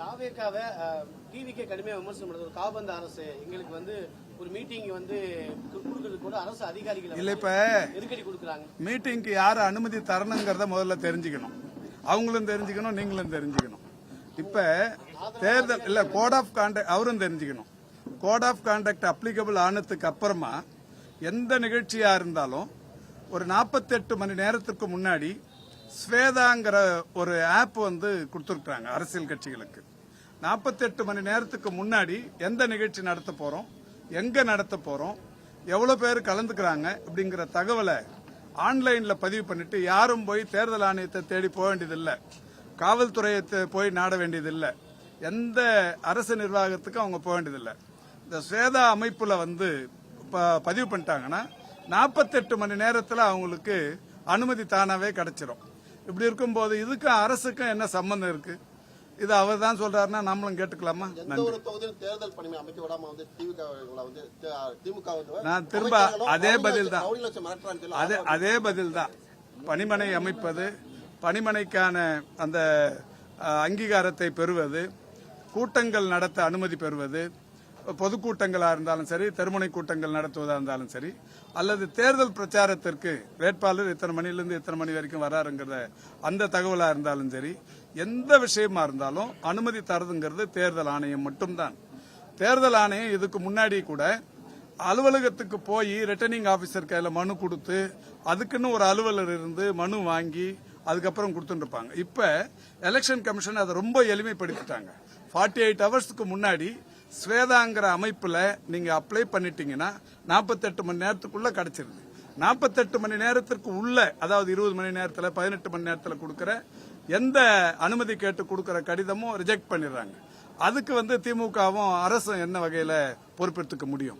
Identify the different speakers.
Speaker 1: தாவேக்காவை டிவிக்கே கடுமையாக விமர்சனம் பண்ணுறது ஒரு காபந்த அரசு எங்களுக்கு வந்து ஒரு மீட்டிங் வந்து கொடுக்கறது கூட அரசு அதிகாரிகள்
Speaker 2: இல்ல இப்ப
Speaker 1: நெருக்கடி கொடுக்குறாங்க.
Speaker 2: மீட்டிங்க்கு யாரு அனுமதி தரணுங்கிறத முதல்ல தெரிஞ்சுக்கணும், அவங்களும் தெரிஞ்சுக்கணும், நீங்களும் தெரிஞ்சுக்கணும். இப்ப தேர்தல் இல்ல கோட் ஆஃப் கான்டக்ட் அவரும் தெரிஞ்சுக்கணும். கோட் ஆஃப் கான்டக்ட் அப்ளிகபிள் ஆனதுக்கு அப்புறமா எந்த நிகழ்ச்சியா இருந்தாலும் ஒரு 48 மணி நேரத்துக்கு முன்னாடி ஸ்வேதாங்கிற ஒரு ஆப் வந்து கொடுத்துருக்காங்க அரசியல் கட்சிகளுக்கு. 48 மணி நேரத்துக்கு முன்னாடி எந்த நிகழ்ச்சி நடத்த போறோம், எங்க நடத்த போறோம், எவ்வளவு பேர் கலந்துக்கிறாங்க அப்படிங்கிற தகவலை ஆன்லைன்ல பதிவு பண்ணிட்டு யாரும் போய் தேர்தல் ஆணையத்தை தேடி போக வேண்டியதில்லை, காவல்துறையை போய் நாட வேண்டியதில்லை, எந்த அரசு நிர்வாகத்துக்கும் அவங்க போக வேண்டியதில்லை. இந்த ஸ்வேதா அமைப்புல வந்து பதிவு பண்ணிட்டாங்கன்னா 48 மணி நேரத்தில் அவங்களுக்கு அனுமதி தானாவே கிடைச்சிரும். இப்படி இருக்கும்போது இதுக்கும் அரசுக்கும் என்ன சம்பந்தம் இருக்கு? இது அவர் தான் சொல்றாருன்னா நம்மளும் கேட்டுக்கலாமா? நான் திரும்ப அதே பதில் தான். பணிமனை அமைப்பது, பணிமனைக்கான அந்த அங்கீகாரத்தை பெறுவது, கூட்டங்கள் நடத்த அனுமதி பெறுவது, பொதுக்கூட்டங்களா இருந்தாலும் சரி, தெருமுனை கூட்டங்கள் நடத்துவதா இருந்தாலும் சரி, அல்லது தேர்தல் பிரச்சாரத்திற்கு வேட்பாளர் இத்தனை மணிலிருந்து இத்தனை மணி வரைக்கும் வராருங்கிறத அந்த தகவலா இருந்தாலும் சரி, எந்த விஷயமா இருந்தாலும் அனுமதி தரதுங்கிறது தேர்தல் ஆணையம் மட்டும்தான். தேர்தல் ஆணையம் இதுக்கு முன்னாடி கூட அலுவலகத்துக்கு போய் ரிட்டர்னிங் ஆபீசர் கையில மனு கொடுத்து அதுக்குன்னு ஒரு அலுவலர் இருந்து மனு வாங்கி அதுக்கப்புறம் கொடுத்துட்டு இருப்பாங்க. இப்ப எலெக்ஷன் கமிஷன் அதை ரொம்ப எளிமைப்படுத்திட்டாங்க. 48 ஹவர்ஸ்க்கு முன்னாடி ஸ்வேதாங்கிற அமைப்புல நீங்க அப்ளை பண்ணிட்டீங்கன்னா 48 மணி நேரத்துக்குள்ள கிடைச்சிருது. 48 மணி நேரத்திற்கு உள்ள, அதாவது 20 மணி நேரத்துல 18 மணி நேரத்துல கொடுக்கற எந்த அனுமதி கேட்டு கொடுக்கற கடிதமும் ரிஜெக்ட் பண்ணிடுறாங்க. அதுக்கு வந்து திமுகவும் அரசும் என்ன வகையில பொறுப்பெடுத்துக்க முடியும்?